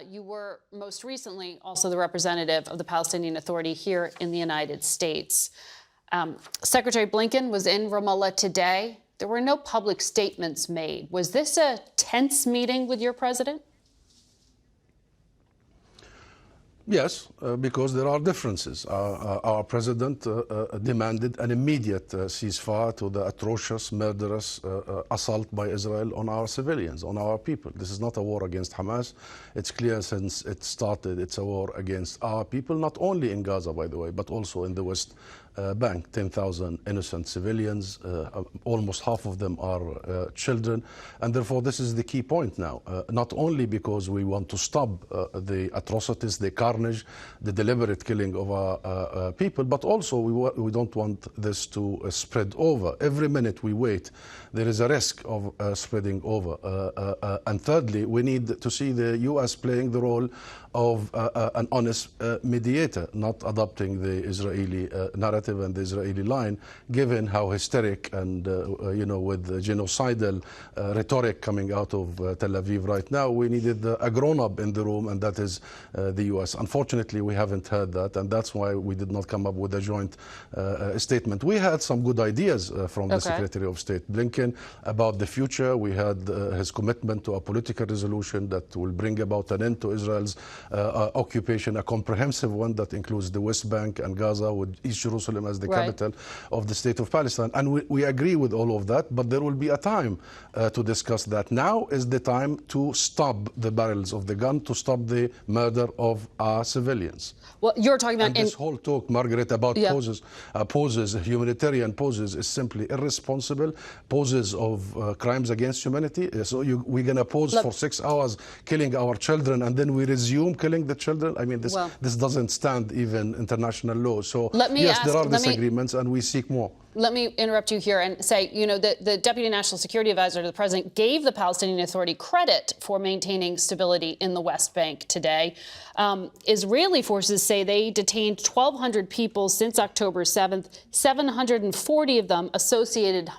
You were most recently also the representative of the Palestinian Authority here in the United States. Secretary Blinken was in Ramallah today. There were no public statements made. Was this a tense meeting with your president? Yes, because there are differences. Our president demanded an immediate ceasefire to the atrocious, murderous assault by Israel on our civilians, on our people. This is not a war against Hamas. It's clear since it started, it's a war against our people, not only in Gaza, by the way, but also in the West Bank. 10,000 innocent civilians, almost half of them are children. And therefore, this is the key point now, not only because we want to stop the atrocities, the carnage, the deliberate killing of our people, but also we don't want this to spread over. Every minute we wait, there is a risk of spreading over. And thirdly, we need to see the U.S. playing the role of an honest mediator, not adopting the Israeli narrative and the Israeli line, given how hysteric and, with genocidal rhetoric coming out of Tel Aviv right now. We needed a grown-up in the room, and that is the U.S. Unfortunately, we haven't heard that, and that's why we did not come up with a joint statement. We had some good ideas from the Secretary of State Blinken about the future. We had his commitment to a political resolution that will bring about an end to Israel's occupation, a comprehensive one that includes the West Bank and Gaza, with East Jerusalem as the capital of the state of Palestine. And we agree with all of that, but there will be a time to discuss that. Now is the time to stop the barrels of the gun, to stop the murder of our civilians. Well, you're talking about... And this whole talk, Margaret, about humanitarian poses, is simply irresponsible, poses of crimes against humanity. So we're going to pause for 6 hours killing our children, and then we resume killing the children? I mean, this doesn't stand even international law. So yes, there are disagreements, and we seek more. Let me interrupt you here and say, the Deputy National Security Advisor to the President gave the Palestinian Authority credit for maintaining stability in the West Bank today. Israeli forces say they detained 1,200 people since October 7th, 740 of them associated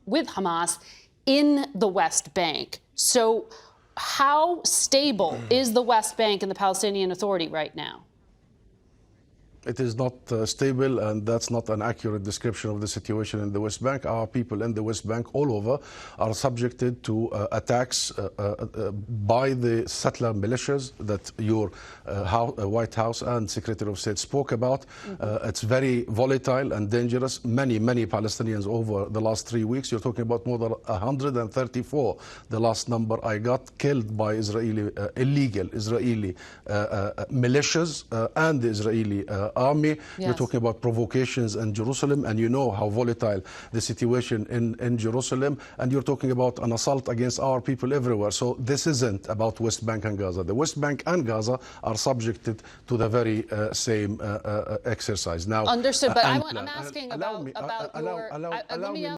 with Hamas in the West Bank. So how stable is the West Bank and the Palestinian Authority right now? It is not stable, and that's not an accurate description of the situation in the West Bank. Our people in the West Bank all over are subjected to attacks by the settler militias that your White House and Secretary of State spoke about. It's very volatile and dangerous. Many Palestinians over the last 3 weeks, you're talking about more than 134, the last number I got, killed by illegal Israeli militias and the Israeli army. You're talking about provocations in Jerusalem, and you know how volatile the situation in Jerusalem, and you're talking about an assault against our people everywhere. So this isn't about West Bank and Gaza. The West Bank and Gaza are subjected to the very same exercise. Now, understood, but I'm asking about your...